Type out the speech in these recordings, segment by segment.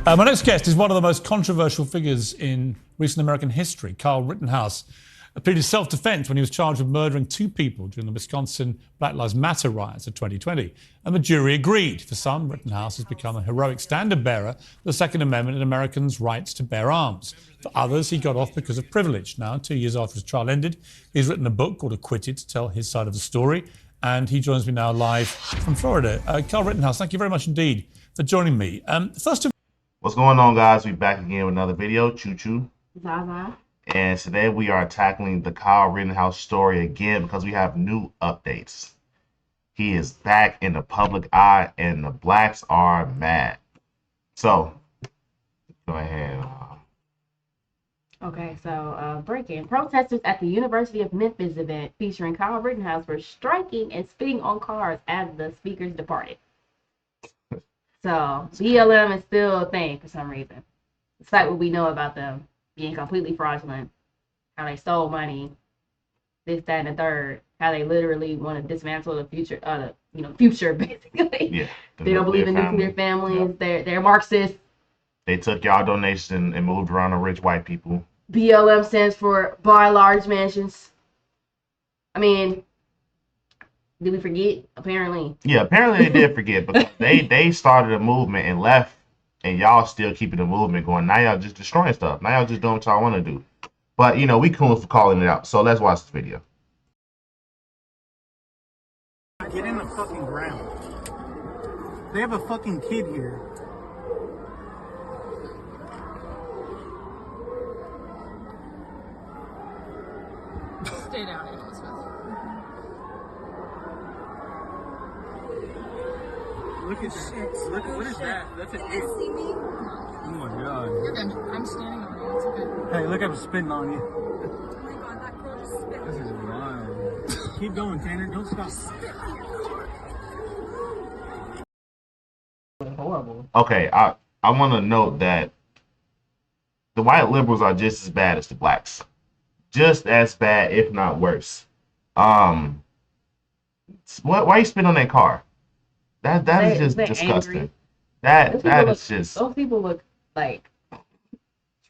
My next guest is one of the most controversial figures in recent American history. Kyle Rittenhouse pleaded self-defense when he was charged with murdering 2 people during the Wisconsin Black Lives Matter riots of 2020. And the jury agreed. For some, Rittenhouse has become a heroic standard-bearer for the Second Amendment and Americans' rights to bear arms. For others, he got off because of privilege. Now, 2 years after his trial ended, he's written a book called Acquitted to tell his side of the story. And he joins me now live from Florida. Kyle Rittenhouse, thank you very much indeed for joining me. First of What's going on, guys? We're back again with another video. Choo-choo. Zaza. And today we are tackling the Kyle Rittenhouse story again because we have new updates. He is back in the public eye and the blacks are mad. So, go ahead. Okay, so breaking. Protesters at the University of Memphis event featuring Kyle Rittenhouse were striking and spitting on cars as the speakers departed. So, BLM is still a thing for some reason. Despite what we know about them being completely fraudulent, how they stole money, this, that, and the third, how they literally want to dismantle the future, future basically. Yeah, they don't believe in nuclear families. Yep. They're Marxists. They took y'all donation and moved around the rich white people. BLM stands for buy large mansions. I mean, did we forget? Apparently. Yeah, apparently they did forget because they started a movement and left, and y'all still keeping the movement going. Now y'all just destroying stuff. Now y'all just doing what y'all want to do. But, you know, we cool for calling it out. So let's watch this video. Get in the fucking ground. They have a fucking kid here. Stay down, Elizabeth. Look at shit. Look, what is that? That's an You see me? Oh my god. You're good. I'm standing over you. It's okay. Hey, look, I'm spitting on you. Oh my god, that girl just spit. This is wild. Keep going, Tanner. Don't stop. Horrible. Okay, I want to note that the white liberals are just as bad as the blacks. Just as bad, if not worse. Why are you spitting on that car? That is just disgusting. Angry. That is just. Those people look like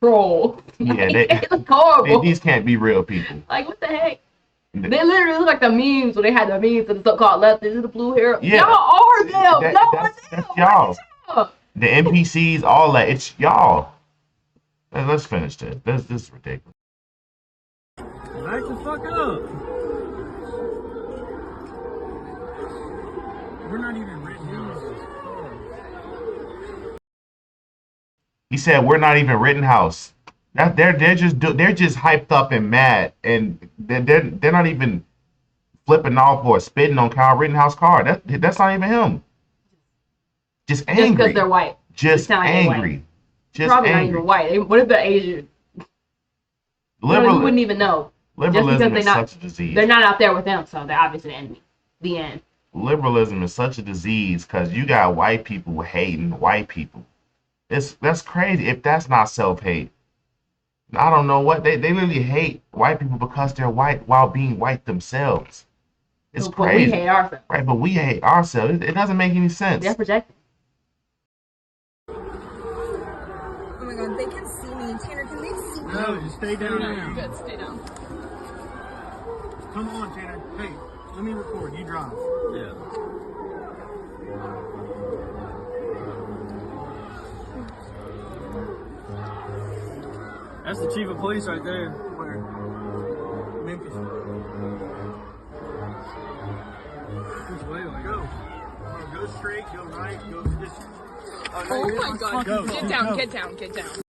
trolls. Yeah, they look horrible. These can't be real people. Like, what the heck? They literally look like the memes when they had the memes of the so-called leftists, the blue hair. Yeah. Y'all are them. That's y'all. The NPCs, all that. It's y'all. Let's finish this. This is ridiculous. Back the fuck up. We're not even Rittenhouse. He said we're not even Rittenhouse. They're just hyped up and mad, and they're not even flipping off or spitting on Kyle Rittenhouse car. That's not even him. Just angry. Just because they're white. Just angry. Just probably angry. Not even white. What if they're Asian? You wouldn't even know. Liberalism is such a disease. They're not out there with them, so they're obviously the enemy. The end. Liberalism is such a disease because you got white people hating white people. That's crazy. If that's not self-hate, I don't know what they literally hate white people because they're white while being white themselves. It's crazy. But we hate ourselves. Right, but we hate ourselves. It doesn't make any sense. They're projecting. Oh my god, they can see me. Tanner, can they see me? No, just stay down now. Good, stay down. Come on, Tanner. Hey, let me record. You drive. Yeah. That's the chief of police right there. Where? Memphis. Which way do I go? Go straight, go right, go this. Oh my god. Go. Get down, get down, get down.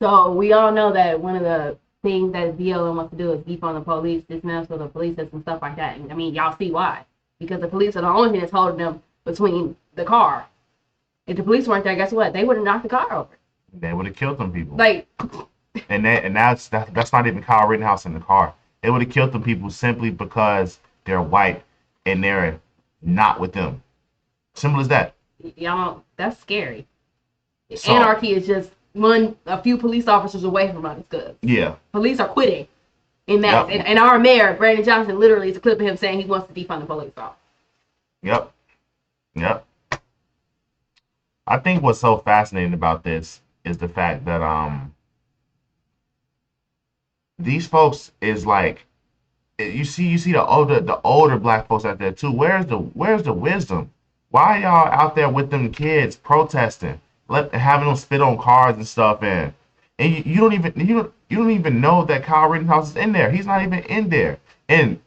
So we all know that one of the things that BLM wants to do is defund the police, dismantle the police and stuff like that. And I mean, y'all see why. Because the police are the only thing that's holding them between the car. If the police weren't there, guess what? They would have knocked the car over. They would have killed them people. Like, and that's not even Kyle Rittenhouse in the car. They would have killed them people simply because they're white and they're not with them. Simple as that. Y'all, that's scary. So, anarchy is just a few police officers away from us. Good. Yeah. Police are quitting in mass. Yep. And our mayor, Brandon Johnson, literally is a clip of him saying he wants to defund the police. Yep. I think what's so fascinating about this is the fact that these folks is like you see the older black folks out there too. Where's the wisdom? Why y'all out there with them kids protesting, having them spit on cars and stuff, and you don't even know that Kyle Rittenhouse is in there. He's not even in there. And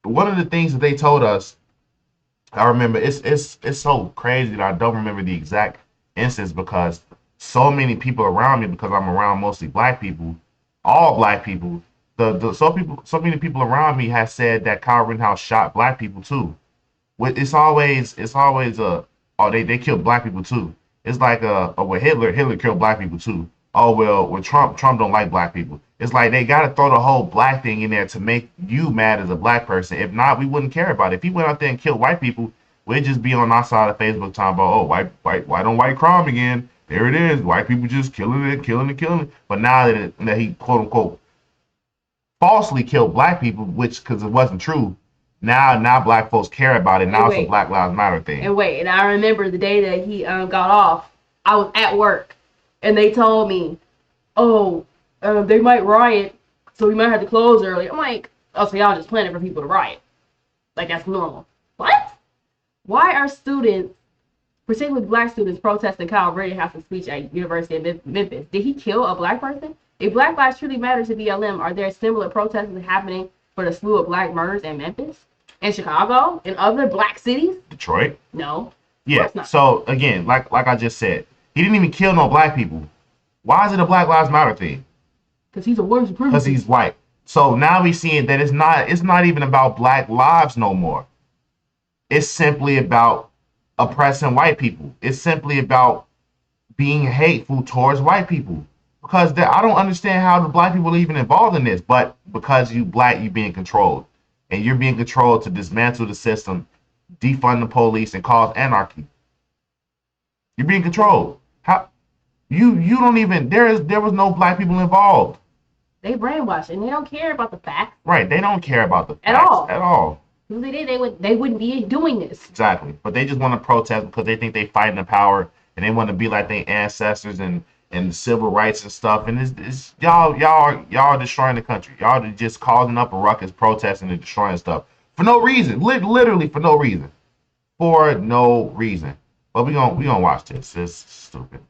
one of the things that they told us, I remember, it's so crazy that I don't remember the exact instance because so many people around me, because I'm around mostly black people, all black people. So many people around me have said that Kyle Rittenhouse shot black people too. It's always they killed black people too. It's like well, Hitler killed black people too. Oh well, Trump don't like black people. It's like they gotta throw the whole black thing in there to make you mad as a black person. If not, we wouldn't care about it. If he went out there and killed white people, we'd just be on our side of Facebook talking about, oh, why don't white crime again? There it is, white people just killing it. But now that he quote unquote falsely killed black people, which because it wasn't true. Now black folks care about it. Now it's a Black Lives Matter thing. And I remember the day that he got off. I was at work, and they told me, "Oh, they might riot, so we might have to close early." I'm like, "Oh, so y'all just planning for people to riot? Like that's normal?" What? Why are students, particularly black students, protesting Kyle Rittenhouse's speech at University of Memphis? Did he kill a black person? If Black Lives truly matter to BLM, are there similar protests happening for the slew of black murders in Memphis, in Chicago, in other black cities? Detroit? No. Yeah. So again, like I just said, he didn't even kill no black people. Why is it a Black Lives Matter thing? Because he's a white supremacist. Because he's white. So now we seeing that it's not even about black lives no more. It's simply about oppressing white people. It's simply about being hateful towards white people. Because I don't understand how the black people are even involved in this, but because you black, you being controlled, and you're being controlled to dismantle the system, defund the police, and cause anarchy. You're being controlled. How you don't even there was no black people involved. They brainwashed and they don't care about the facts. Right, they don't care about the facts at all. If they did, they wouldn't be doing this. Exactly, but they just want to protest because they think they fighting the power and they want to be like their ancestors and civil rights and stuff, and it's y'all are destroying the country. Y'all are just causing up a ruckus, protesting and destroying stuff for no reason, literally for no reason, But we gonna watch this. It's stupid.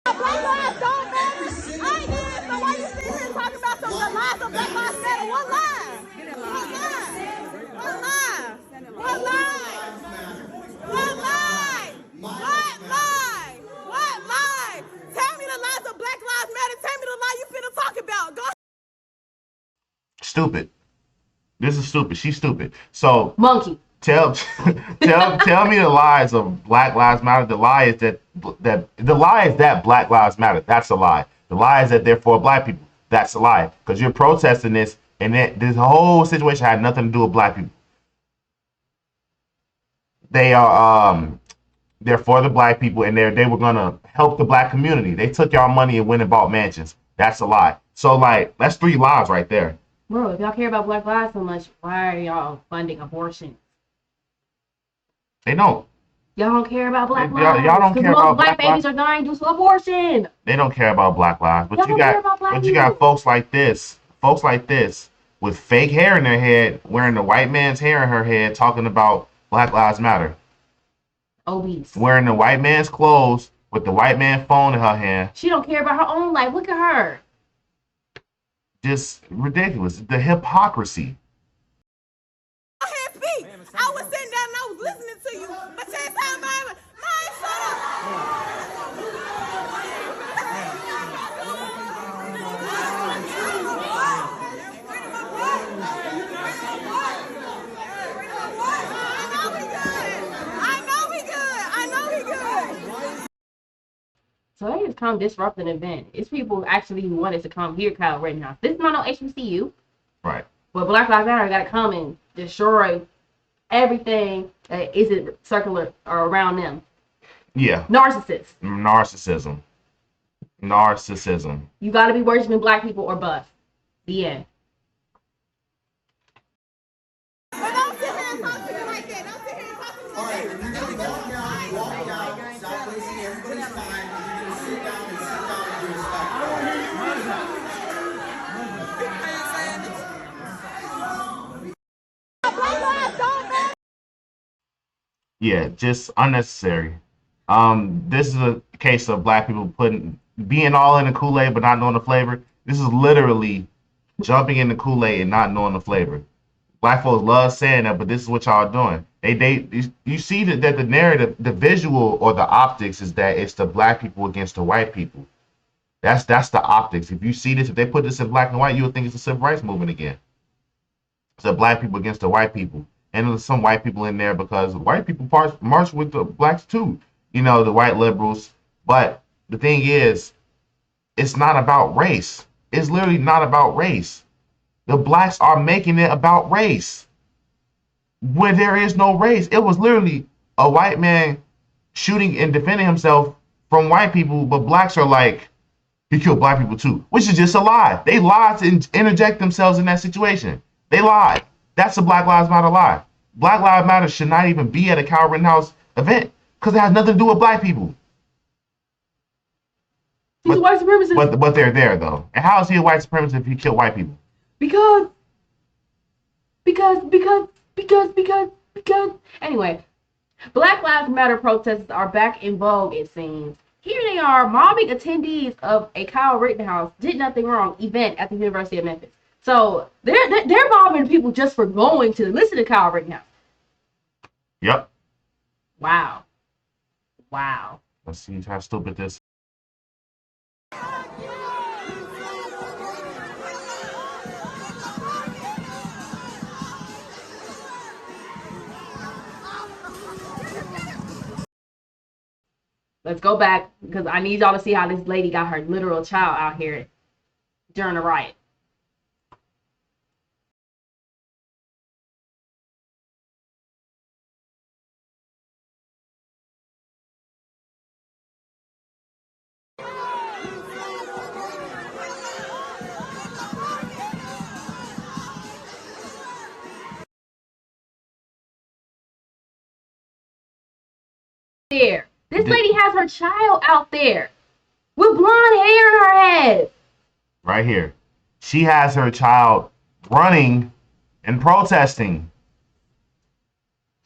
Black lives don't matter. I did. So why you sitting here talking about some of the lies of Black Lives Matter? What lie? What lie? Tell me the lies of Black Lives Matter. Tell me the lie you finna talk about. Go. Stupid. This is stupid. She's stupid. So monkey. Tell me the lies of Black Lives Matter. The lie is that Black Lives Matter. That's a lie. The lie is that they're for black people. That's a lie. Because you're protesting this, and this whole situation had nothing to do with black people. They are they're for the black people, and they were gonna help the black community. They took y'all money and went and bought mansions. That's a lie. So like that's 3 lies right there. Bro, if y'all care about black lives so much, why are y'all funding abortion? They don't. Y'all don't care about black lives. Y'all don't care about black babies are dying due to abortion. They don't care about black lives. But you got folks like this with fake hair in their head, wearing the white man's hair in her head, talking about Black Lives Matter. Obese. Wearing the white man's clothes with the white man phone in her hand. She don't care about her own life. Look at her. Just ridiculous. The hypocrisy. Go ahead, speak. I was sitting down and I was listening to you, but you ain't talking about it. Man, shut I know we good. So they just come disrupt an event. It's people actually who wanted to come hear Kyle Rittenhouse. This is not no HBCU. Right. But Black Lives Matter got to come and destroy everything that isn't circular or around them. Yeah. Narcissism. Narcissism. You got to be worshiping black people or bust. The end. But don't sit here and talk to me like that. Don't sit here and talk to me like that. Yeah, just unnecessary. This is a case of black people being all in the Kool-Aid but not knowing the flavor. This is literally jumping in the Kool-Aid and not knowing the flavor. Black folks love saying that, but this is what y'all doing. You see that the narrative, the visual or the optics is that it's the black people against the white people. That's the optics. If you see this, if they put this in black and white, you would think it's a civil rights movement again. It's the black people against the white people. And there's some white people in there because white people march with the blacks too, the white liberals. But the thing is, it's not about race. It's literally not about race. The blacks are making it about race when there is no race. It was literally a white man shooting and defending himself from white people, but blacks are like, he killed black people too, which is just a lie. They lied to interject themselves in that situation. They lied. That's a Black Lives Matter lie. Black Lives Matter should not even be at a Kyle Rittenhouse event because it has nothing to do with black people. He's a white supremacist. But they're there though. And how is he a white supremacist if he killed white people? Because. Anyway, Black Lives Matter protests are back in vogue, it seems. Here they are mobbing attendees of a Kyle Rittenhouse did nothing wrong event at the University of Memphis. So they're mobbing people just for going to listen to Kyle Rittenhouse. Yep. Wow. Let's see how stupid this. Let's go back because I need y'all to see how this lady got her literal child out here during the riot. There. This lady has her child out there with blonde hair in her head. Right here. She has her child running and protesting.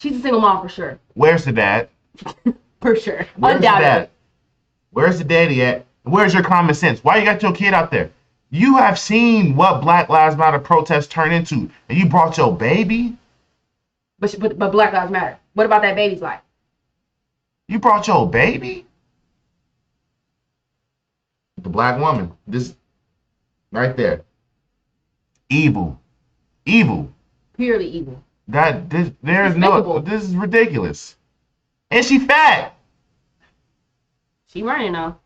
She's a single mom for sure. Where's the dad? For sure. Where's the Undoubtedly. dad? Where's the daddy at? Where's your common sense? Why you got your kid out there? You have seen what Black Lives Matter protests turn into, and you brought your baby? But Black Lives Matter. What about that baby's life? You brought your baby? The black woman. This right there. Evil. Purely evil. This is ridiculous. And she fat. She running though.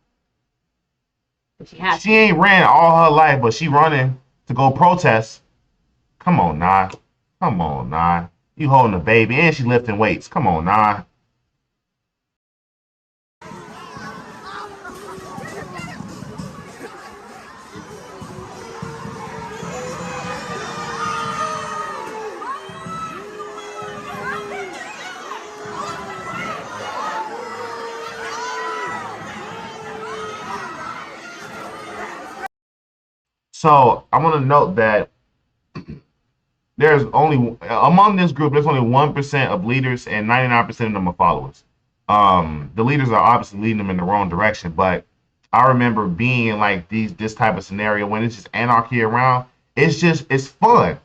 But she has She ain't ran all her life, but she running to go protest. Come on, nah. You holding a baby and she lifting weights. Come on, nah. So I want to note that there's only among this group, there's only 1% of leaders and 99% of them are followers. The leaders are obviously leading them in the wrong direction, but I remember being in like this type of scenario when it's just anarchy around. It's fun.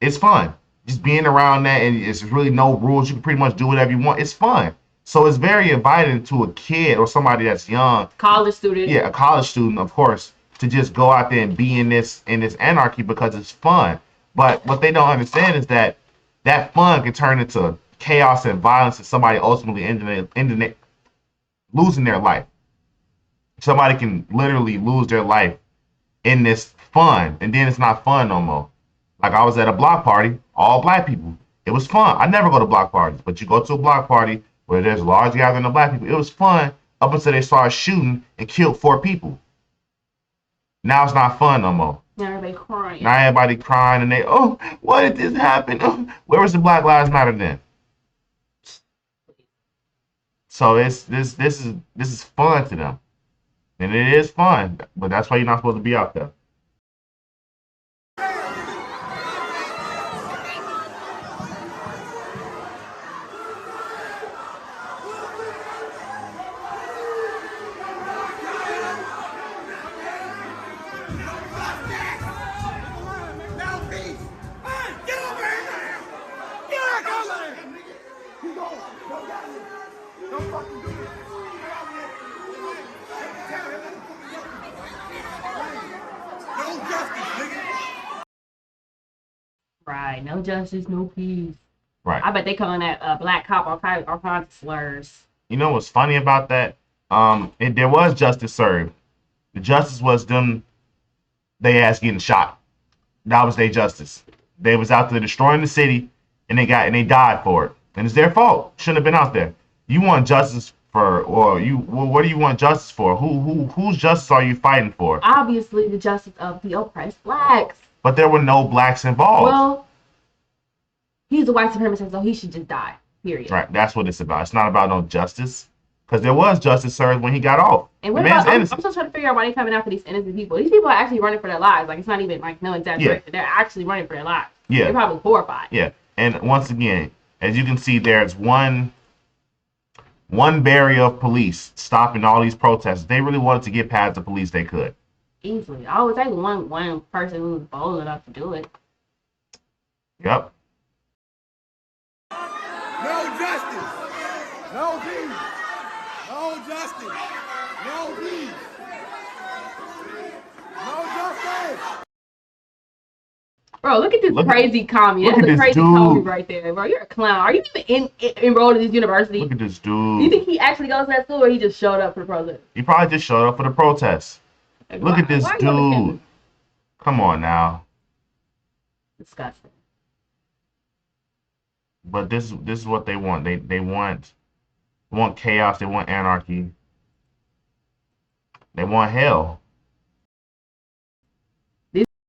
It's fun. Just being around that and it's really no rules. You can pretty much do whatever you want. It's fun. So it's very inviting to a kid or somebody that's young. college student. Yeah, a college student, of course, to just go out there and be in this anarchy because it's fun. But what they don't understand is that fun can turn into chaos and violence and somebody ultimately losing their life. Somebody can literally lose their life in this fun, and then it's not fun no more. Like I was at a block party, all black people. It was fun. I never go to block parties, but you go to a block party where there's a large gathering of black people. It was fun up until they started shooting and killed 4 people. Now it's not fun no more. Now everybody crying. Now everybody crying and oh, why did this happen? Oh, where was the Black Lives Matter then? So this is fun to them, and it is fun, but that's why you're not supposed to be out there. Right, no justice, no peace. Right. I bet they calling that black cop all kinds of slurs. You know what's funny about that? There was justice served. The justice was them, they ass getting shot. That was their justice. They was out there destroying the city, and they died for it. And it's their fault. Shouldn't have been out there. You want justice what do you want justice for? Whose justice are you fighting for? Obviously, the justice of the oppressed blacks. But there were no blacks involved. Well, he's a white supremacist, so he should just die. Period. Right. That's what it's about. It's not about no justice. Because there was justice served when he got off. And what about, I'm still trying to figure out why they're coming after these innocent people. These people are actually running for their lives. Like, it's not even like no exaggeration. Yeah. They're actually running for their lives. Yeah. They're probably horrified. Yeah. And once again, as you can see, there's one barrier of police stopping all these protests. If they really wanted to get past the police, they could. Easily. I would take one person who's bold enough to do it. Yep. No justice. No peace. No justice. No peace. No justice. Bro, look at this crazy commie. That's a crazy commie right there, bro. You're a clown. Are you even enrolled in this university? Look at this dude. You think he actually goes to that school, or he just showed up for the protest? He probably just showed up for the protest. Like, look at this dude. Come on now. Disgusting. But this is what they want. They want chaos. They want anarchy. They want hell.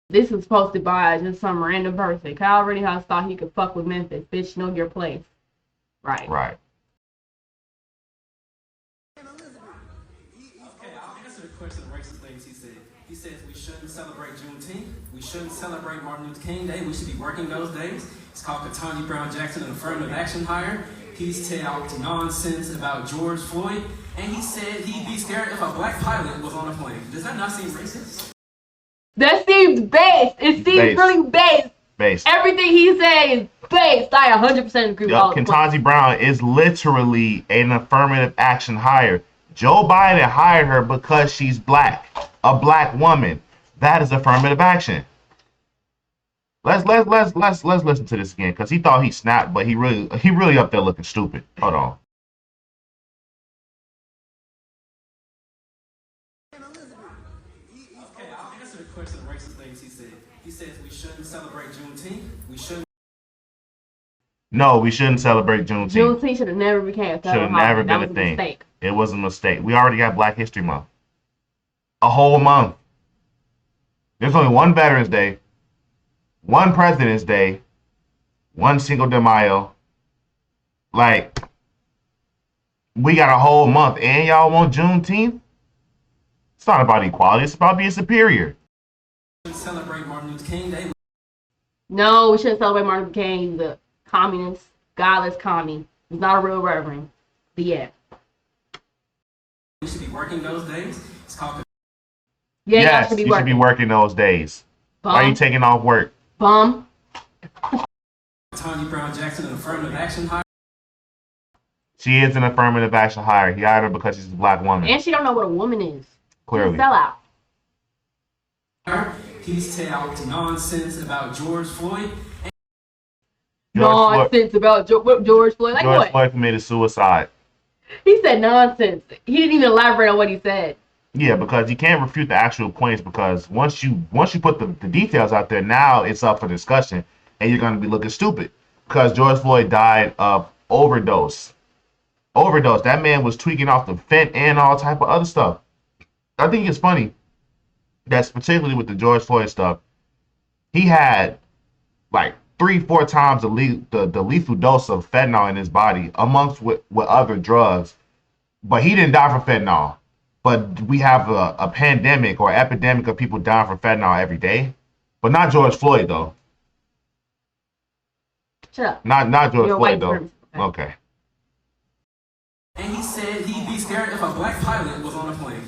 This was posted by just some random person. Kyle Rittenhouse thought he could fuck with Memphis. Bitch, know your place. Right. Right. Okay, I'll answer the question of racist things he said. He says we shouldn't celebrate Juneteenth. We shouldn't celebrate Martin Luther King Day. We should be working those days. It's called Ketanji Brown Jackson, an affirmative action hire. He's talked nonsense about George Floyd, and he said he'd be scared if a black pilot was on a plane. Does that not seem racist? That seems based. It seems really based. Based. Everything he said is based. I 100% agree with all the Ketanji Brown is literally an affirmative action hire. Joe Biden hired her because she's black, a black woman. That is affirmative action. Let's listen to this again, because he thought he snapped, but he really up there looking stupid. Hold on. Okay, I'll answer the question of racist things he said. He says we shouldn't celebrate Juneteenth. We shouldn't. No, we shouldn't celebrate Juneteenth. Juneteenth should have never became a federal Should have never been a thing. Mistake. It was a mistake. We already got Black History Month. A whole month. There's only one Veterans Day, one President's Day, one Cinco de Mayo. Like, we got a whole month, and y'all want Juneteenth? It's not about equality. It's about being superior. Celebrate Martin Luther King Day. No, we shouldn't celebrate Martin Luther King. He's a communist, godless commie. He's not a real reverend. But yeah. We should be working those days. It's called. Yeah, yes, you should be working those days. Bum. Why are you taking off work? Bum. Ketanji Brown Jackson, an affirmative action hire. She is an affirmative action hire. He hired her because she's a black woman. And she don't know what a woman is. Clearly. She's a sellout. He's talked nonsense about George Floyd. Nonsense about George Floyd. Like George what? Floyd committed suicide. He said nonsense. He didn't even elaborate on what he said. Yeah, because you can't refute the actual points, because once you put the details out there, now it's up for discussion, and you're going to be looking stupid. Because George Floyd died of overdose. Overdose. That man was tweaking off the fent and all type of other stuff. I think it's funny that's particularly with the George Floyd stuff. He had like 3-4 times the lethal dose of fentanyl in his body, amongst with other drugs. But he didn't die from fentanyl. But we have a pandemic or epidemic of people dying from fentanyl every day. But not George Floyd, though. Shut up. Not George Floyd, though. Okay. And he said he'd be scared if a black pilot was on a plane.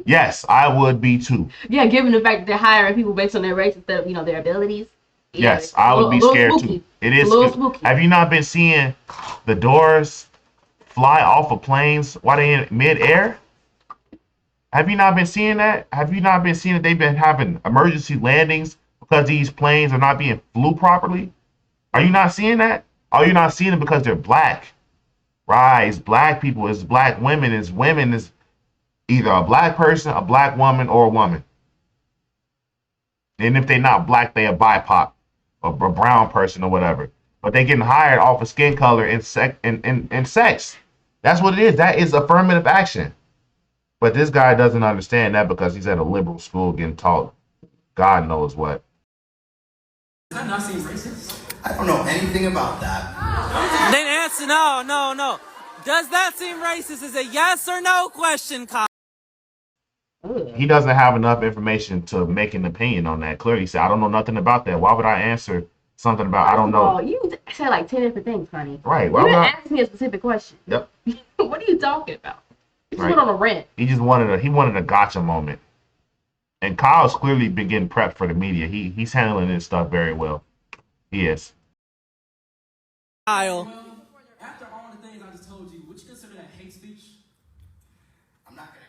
Yes, I would be too. Yeah, given the fact that they're hiring people based on their race instead of, their abilities. Yeah, yes, I would be scared too. It is. A little spooky. Have you not been seeing the Doors fly off of planes while they in midair? Have you not been seeing that? Have you not been seeing that they've been having emergency landings because these planes are not being flew properly? Are you not seeing that? Are you not seeing it because they're black? Right, it's black people, it's black women, it's women, it's either a black person, a black woman, or a woman. And if they're not black, they a BIPOC, or a brown person or whatever. But they getting hired off of skin color and sex. That's what it is. That is affirmative action. But this guy doesn't understand that because he's at a liberal school getting taught God knows what. Does that not seem racist? I don't know anything about that. Then answer no. Does that seem racist? Is a yes or no question, Kyle. He doesn't have enough information to make an opinion on that. Clearly, he said, I don't know nothing about that. Why would I answer something about I don't know? Oh, you said like 10 different things, honey. Right. You didn't ask me a specific question. Yep. What are you talking about? You just Right. went on a rant. He wanted a gotcha moment. And Kyle's clearly been getting prepped for the media. He's handling this stuff very well. He is. Kyle. After all the things I just told you, would you consider that hate speech? I'm not going to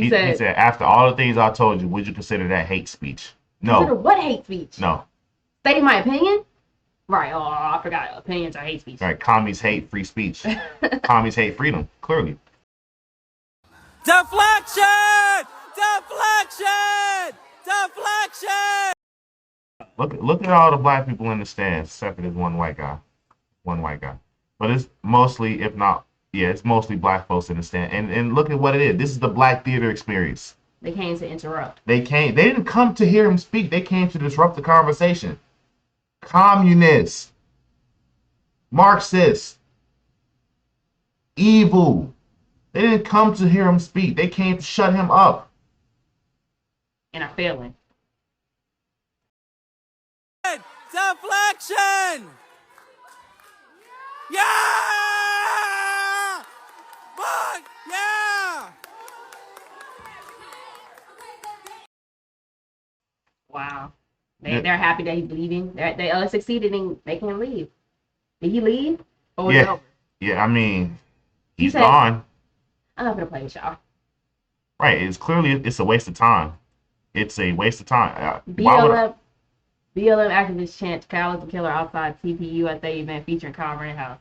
comment. He said, after all the things I told you, would you consider that hate speech? No. Consider what hate speech? No. Stating my opinion? Right. Oh, I forgot. Opinions are hate speech. Right. Commies hate free speech. Commies hate freedom. Clearly. Deflection! Look at all the black people in the stands, except for this one white guy. But it's mostly, if not, yeah, it's mostly black folks in the stand. And look at what it is. This is the black theater experience. They came to interrupt. They didn't come to hear him speak. They came to disrupt the conversation. Communists, Marxists, evil. They didn't come to hear him speak. They came to shut him up. And are failing. Deflection! Yeah! Fuck! Yeah! Wow. They're happy that he's leaving. They succeeded in making him leave. Did he leave? Or was it over? Yeah, I mean, he's said, gone. I'm not gonna play with y'all. Right. It's a waste of time. It's a waste of time. BLM activists chant Kyle is the killer outside TPU at the event featuring Kyle Rittenhouse.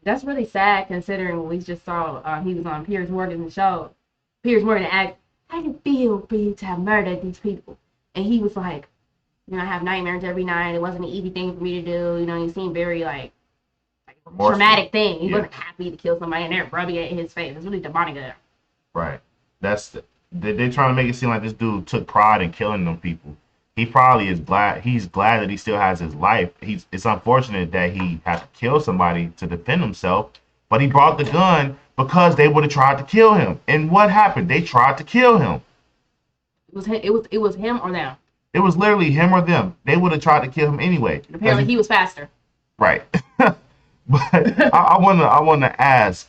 That's really sad considering we just saw he was on Piers Morgan's show. Piers Morgan asked, how do you feel for you to have murdered these people? And he was like, I have nightmares every night. It wasn't an easy thing for me to do. He seemed very like traumatic thing. He wasn't happy to kill somebody and they're rubbing it in his face. It's really demonic of them. Right. They're trying to make it seem like this dude took pride in killing them people. He probably is glad. He's glad that he still has his life. It's unfortunate that he had to kill somebody to defend himself, but he brought the gun because they would have tried to kill him. And what happened? They tried to kill him. It was him or them. It was literally him or them. They would have tried to kill him anyway. And apparently he was faster. Right. But I wanna ask,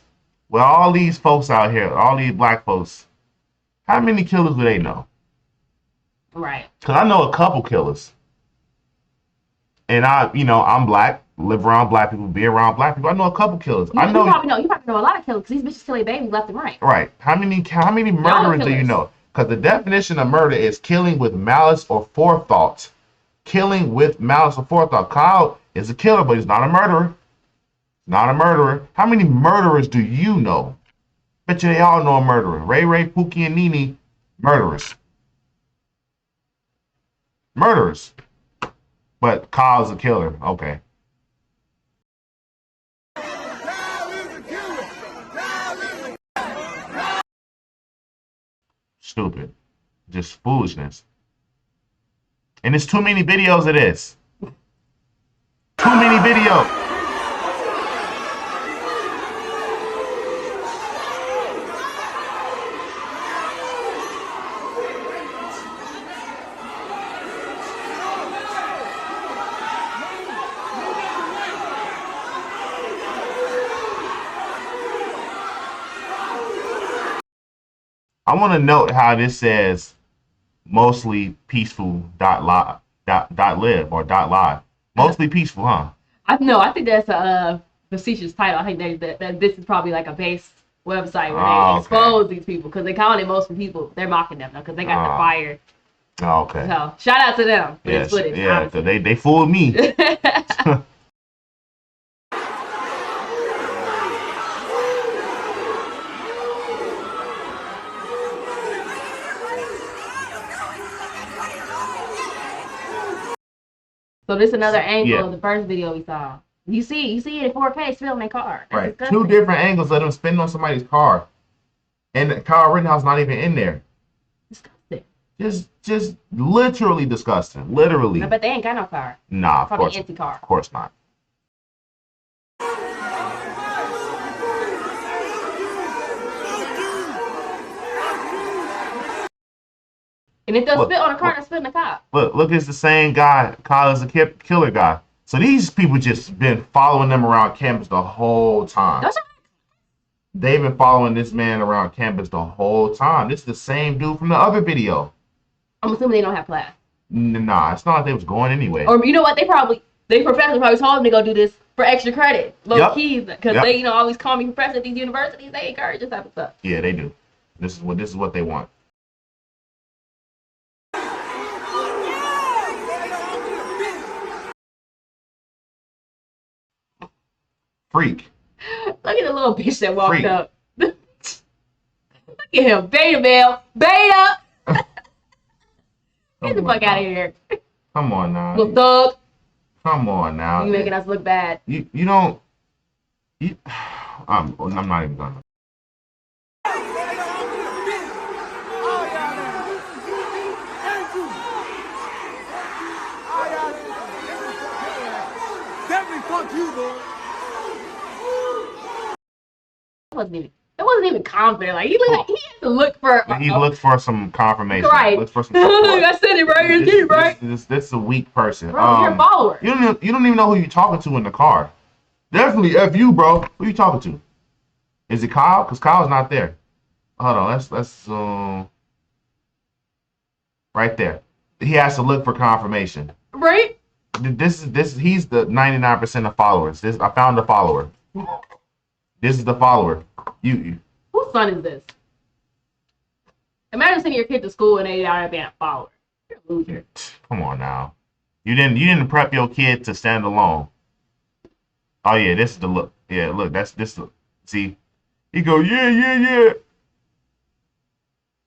well, all these folks out here, all these black folks, how many killers do they know? Right. Because I know a couple killers. And I'm black, live around black people, be around black people. I know a couple killers. You probably know a lot of killers because these bitches kill their babies left and right. Right. How many murderers do you know? Because the definition of murder is killing with malice or forethought. Killing with malice or forethought. Kyle is a killer, but he's not a murderer. Not a murderer. How many murderers do you know? Bet you they all know a murderer. Ray, Pookie, and Nene, murderers. Murderers. But Kyle's a killer. Okay. Stupid. Just foolishness. And there's too many videos of this. Too many videos. I want to note how this says mostly peaceful dot live or dot live. Mostly peaceful, huh? I think that's a facetious title. I think that this is probably like a base website where they expose these people because they calling it mostly people. They're mocking them because they got the fire. Oh, okay. So shout out to them for this footage. Yeah, because they fooled me. So this is another angle of the first video we saw. You see it in 4K spilling their car. That's Right. disgusting. 2 different angles of them spinning on somebody's car. And Kyle Rittenhouse not even in there. Disgusting. Just literally disgusting. Literally. I bet they ain't got no car. Nah, of Probably course. empty car. Of course not. And if they'll spit on a car, they'll spit in the cop. Look, it's the same guy. Kyle is a killer guy. So these people just been following them around campus the whole time. They've been following this man around campus the whole time. This is the same dude from the other video. I'm assuming they don't have class. Nah, it's not like they was going anyway. Or you know what? They professors probably told them to go do this for extra credit. Low key, because they, always call me professor at these universities. They encourage this type of stuff. Yeah, they do. This is what they want. Freak. Look at the little bitch that walked up. Look at him. Beta male. Beta. Get the fuck out of here. Come on now. Little thug. Come on now. You making us look bad. You don't. I'm not even gonna. Definitely fuck you, boy. It wasn't even confident. Like he had to look for. He looked for some confirmation. Right. Looked for some support. I said it right. I did it right. This is a weak person. Bro, you're a follower. You don't even know who you're talking to in the car. Definitely F you, bro. Who you talking to? Is it Kyle? Because Kyle's not there. Hold on. Let's right there. He has to look for confirmation. Right. This he's the 99% of followers. I found the follower. This is the follower. You. Whose son is this? Imagine sending your kid to school and they are being a follower. You're a loser. Come on now. You didn't prep your kid to stand alone. Oh yeah, this is the look. Yeah, look, that's this look. See? He go, yeah.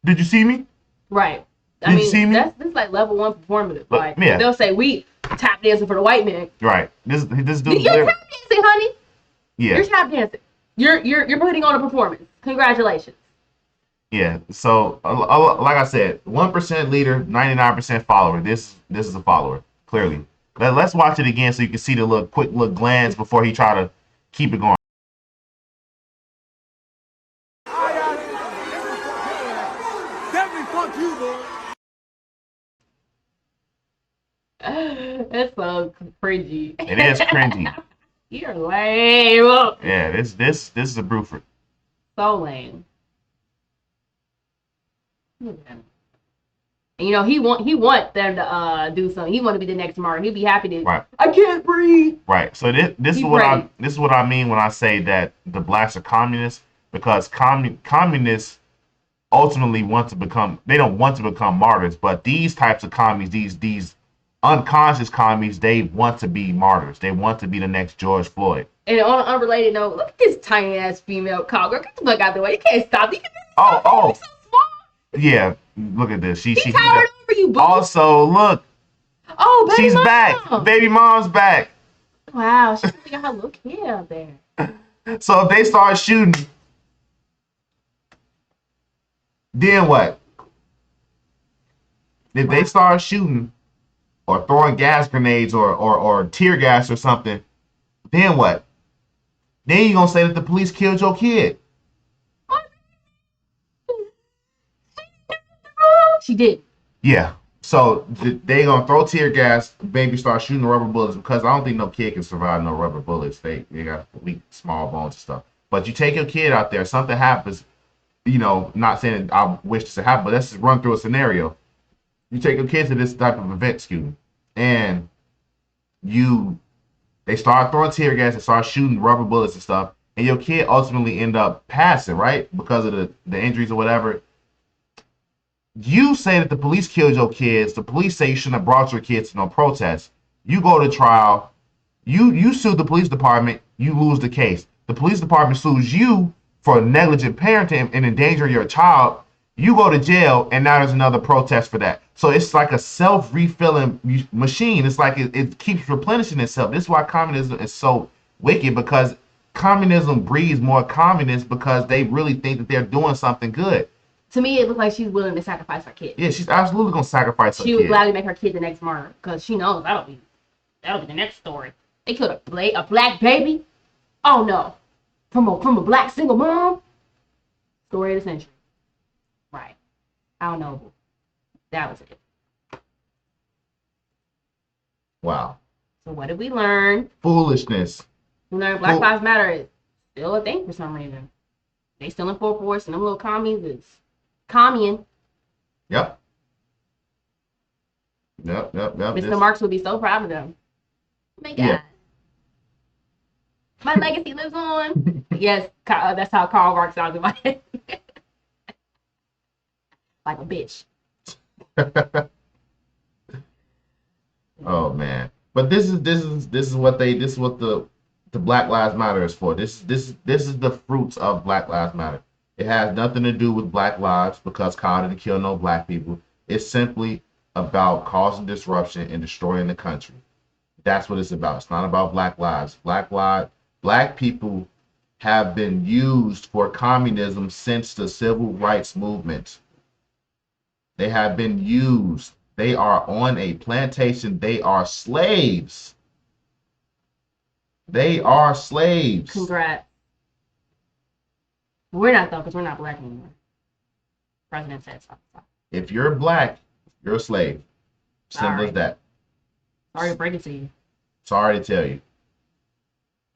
Did you see me? Right. Did you see me? This is like level 1 performative. Look, like yeah. they'll say we tap dancing for the white man. Right. This dude. You're tap dancing, honey. Yeah. You're tap dancing. You're putting on a performance. Congratulations. Yeah. So like I said, 1% leader, 99% follower. This is a follower, clearly. Let's watch it again so you can see the quick glance before he try to keep it going. Definitely fuck you, boy. That's so cringy. It is cringy. You're lame. Yeah, this is a Bruford. So lame. And, he want them to do something. He want to be the next Martin. He'd be happy to. Right. I can't breathe. Right. So this is what I mean when I say that the blacks are communists, because communists ultimately they don't want to become martyrs, but these types of commies, these unconscious commies, they want to be martyrs. They want to be the next George Floyd. And on an unrelated note, look at this tiny ass female cowgirl. Get the fuck out of the way. You can't stop. You Oh. so small. Yeah, look at this. She towered over you, boo. Also, look. Oh, baby she's mom. back. Baby mom's back. Wow, she's got her little kid out there. So if they start shooting, then what? If they start shooting or throwing gas grenades or tear gas or something, then what? Then you're gonna say that the police killed your kid. She did. Yeah. So they gonna throw tear gas, baby start shooting rubber bullets, because I don't think no kid can survive no rubber bullets. They got weak, small bones and stuff. But you take your kid out there, something happens, you know, not saying I wish this to happen, but let's just run through a scenario. You take a kid to this type of event, excuse me, and they start throwing tear gas, they start shooting rubber bullets and stuff, and your kid ultimately end up passing, right? Because of the injuries or whatever. You say that the police killed your kids. The police say you shouldn't have brought your kids to no protest. You go to trial. You sue the police department. You lose the case. The police department sues you for negligent parenting and endangering your child. You go to jail, and now there's another protest for that. So it's like a self-refilling machine. It's like it keeps replenishing itself. This is why communism is so wicked, because communism breeds more communists because they really think that they're doing something good. To me, it looks like she's willing to sacrifice her kid. Yeah, she's absolutely gonna sacrifice her kid. She would gladly make her kid the next martyr because she knows that'll be the next story. They killed a black baby. Oh no, from a black single mom. Story of the century. Right. How noble. That was it. Wow. So what did we learn? Foolishness. We learned Black Lives Matter is still a thing for some reason. They still in full force, and them little commies is commune. Yep. Mr. Marx would be so proud of them. Oh my God. Yeah. My legacy lives on. Yes, that's how Karl Marx sounds in my head. Like a bitch. Oh man. But this is what the Black Lives Matter is for. This is the fruits of Black Lives Matter. It has nothing to do with black lives because Kyle didn't kill no black people. It's simply about causing disruption and destroying the country. That's what it's about. It's not about black lives. Black people have been used for communism since the civil rights movement. They have been used. They are on a plantation. They are slaves. They are slaves. Congrats. We're not though, because we're not black anymore. President said so. If you're black, you're a slave. Simple as that. Sorry to break it to you. Sorry to tell you.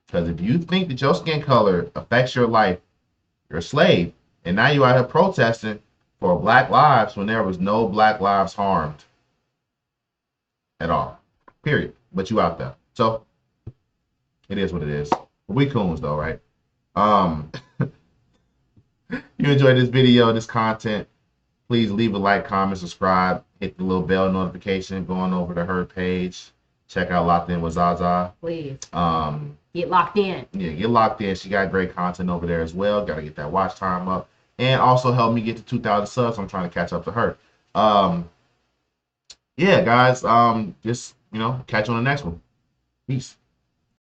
Because if you think that your skin color affects your life, you're a slave. And now you're out here protesting for black lives when there was no black lives harmed at all. Period. But you out there. So it is what it is. We coons though, right? You enjoyed this video, this content, please leave a like, comment, subscribe, hit the little bell notification, going over to her page. Check out Locked In with Zaza. Please. Get locked in. Yeah, get locked in. She got great content over there as well. Got to get that watch time up. And also help me get to 2,000 subs. I'm trying to catch up to her. Yeah, guys. Just, catch you on the next one. Peace.